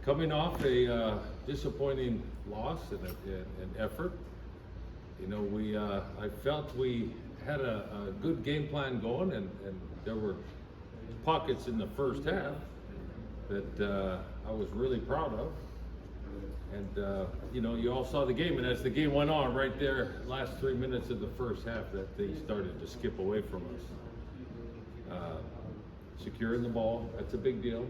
Coming off a disappointing loss and an effort, you know, I felt we had a good game plan going, and there were pockets in the first half that I was really proud of. And you know, you all saw the game, and as the game went on, right there, last 3 minutes of the first half, that they started to skip away from us. Securing the ball, that's a big deal.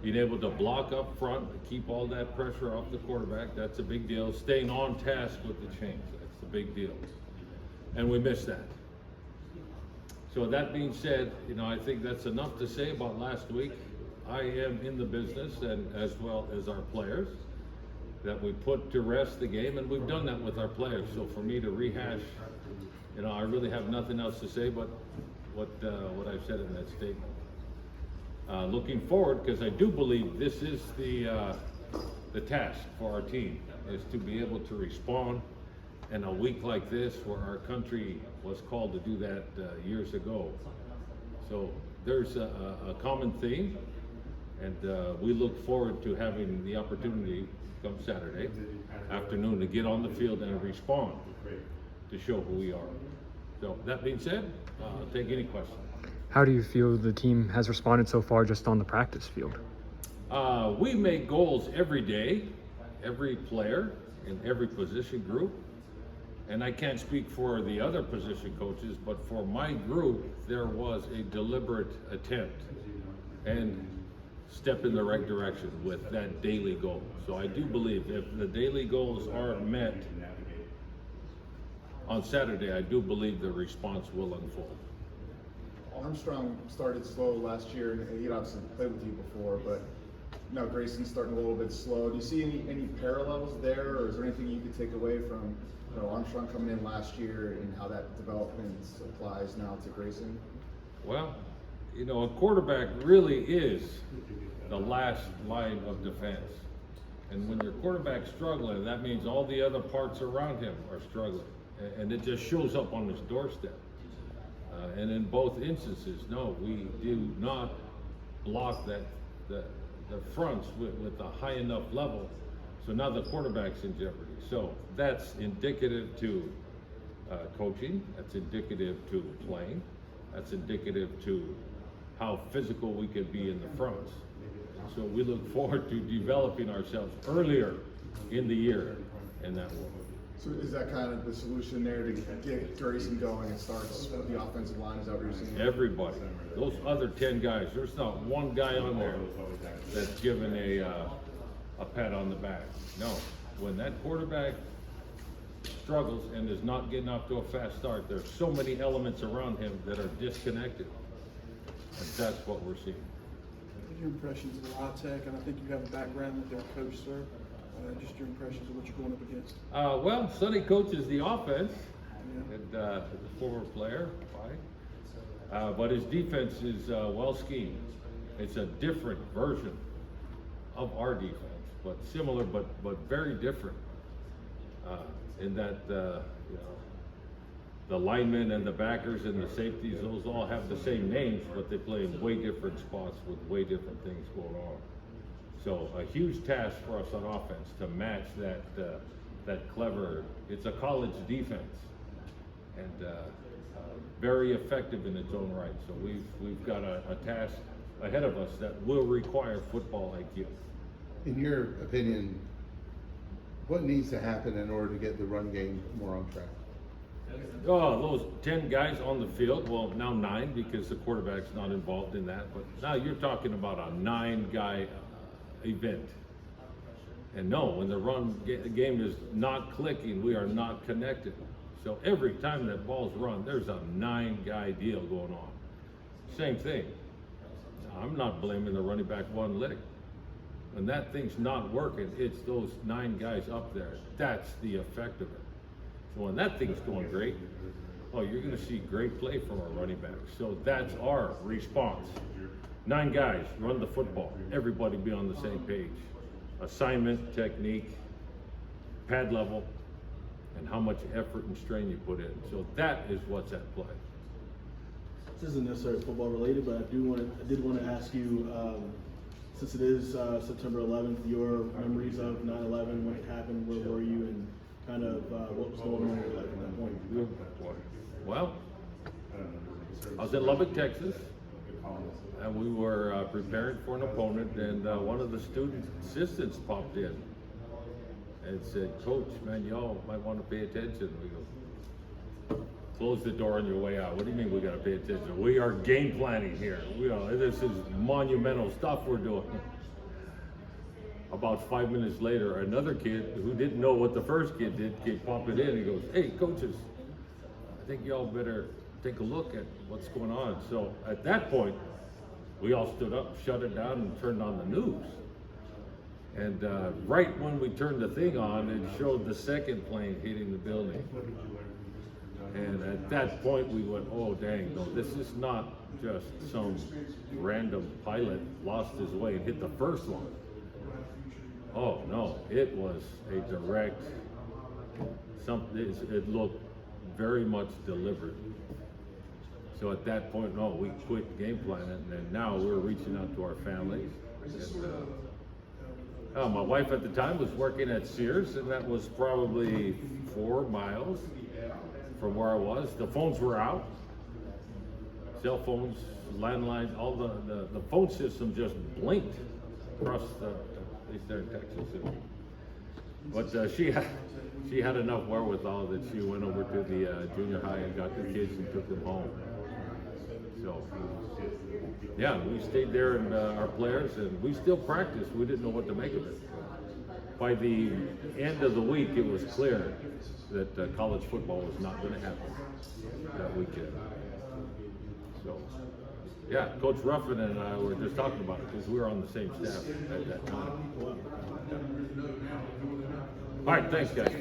Being able to block up front, keep all that pressure off the quarterback, that's a big deal. Staying on task with the change, that's a big deal. And we missed that. So that being said, you know, I think that's enough to say about last week. I am in the business, and as well as our players, that we put to rest the game, and we've done that with our players. So for me to rehash, you know, I really have nothing else to say but what I've said in that statement. Looking forward, because I do believe this is the task for our team, is to be able to respond in a week like this, where our country was called to do that years ago. So there's a common theme, and we look forward to having the opportunity come Saturday afternoon to get on the field and respond to show who we are. So that being said, I'll take any questions. How do you feel the team has responded so far just on the practice field? We make goals every day, every player in every position group. And I can't speak for the other position coaches, but for my group, there was a deliberate attempt and step in the right direction with that daily goal. So I do believe if the daily goals are met on Saturday, I do believe the response will unfold. Armstrong started slow last year, and he'd obviously played with you before, but now Grayson's starting a little bit slow. Do you see any parallels there, or is there anything you could take away from, you know, Armstrong coming in last year and how that development applies now to Grayson? Well, you know, a quarterback really is the last line of defense. And when your quarterback's struggling, that means all the other parts around him are struggling. And it just shows up on his doorstep. And in both instances, no, we do not block the fronts with a high enough level. So now the quarterback's in jeopardy. So that's indicative to coaching. That's indicative to playing. That's indicative to how physical we can be in the fronts. So we look forward to developing ourselves earlier in the year in that way. So is that kind of the solution there to get Grayson going and start the offensive line? Is that what you're saying? Everybody, those other 10 guys, there's not one guy on there that's given a pat on the back. No, when that quarterback struggles and is not getting off to a fast start, there's so many elements around him that are disconnected. And that's what we're seeing. What are your impressions of high tech? And I think you have a background with their coach, sir. Just your impressions of what you're going up against. Well, Sonny coaches the offense, and as a former player, but his defense is well schemed. It's a different version of our defense, but similar, but very different. In that you know, the linemen and the backers and the safeties, those all have the same names, but they play in way different spots with way different things going on. So a huge task for us on offense to match that clever. It's a college defense, and very effective in its own right. So we've got a task ahead of us that will require football IQ. In your opinion, what needs to happen in order to get the run game more on track? Oh, those 10 guys on the field, well, now 9 because the quarterback's not involved in that, but now you're talking about a 9-guy event. And no, when the run game is not clicking, we are not connected. So every time that ball's run, there's a 9-guy deal going on. Same thing. I'm not blaming the running back one lick. When that thing's not working, it's those 9 guys up there. That's the effect of it. So when that thing's going great, oh, you're going to see great play from our running back. So that's our response. 9 guys, run the football. Everybody be on the same page. Assignment, technique, pad level, and how much effort and strain you put in. So that is what's at play. This isn't necessarily football related, but I did want to ask you, since it is September 11th, your memories of 9/11 when it happened, where were you, and kind of what was going on in your life at that point? Well, I was in Lubbock, Texas, and we were preparing for an opponent, and one of the student assistants popped in and said, "Coach, man, y'all might want to pay attention." We go, "Close the door on your way out." "What do you mean we got to pay attention? We are game planning here. This is monumental stuff we're doing." About 5 minutes later, another kid who didn't know what the first kid did came popping in. He goes, "Hey, coaches, I think y'all better take a look at what's going on." So at that point, we all stood up, shut it down, and turned on the news. And right when we turned the thing on, it showed the second plane hitting the building. And at that point, we went, "Oh, dang, no, this is not just some random pilot lost his way and hit the first one. Oh, no, it was a direct, it looked very much deliberate." So at that point, no, we quit game planning, and now we're reaching out to our families. And, my wife at the time was working at Sears, and that was probably 4 miles from where I was. The phones were out, cell phones, landlines, all the phone system just blinked across at least there in Texas. But she had enough wherewithal that she went over to the junior high and got the kids and took them home. So, yeah, we stayed there, and our players, and we still practiced. We didn't know what to make of it. By the end of the week, it was clear that college football was not going to happen that weekend. So, yeah, Coach Ruffin and I were just talking about it because we were on the same staff at that time. All right, thanks, guys.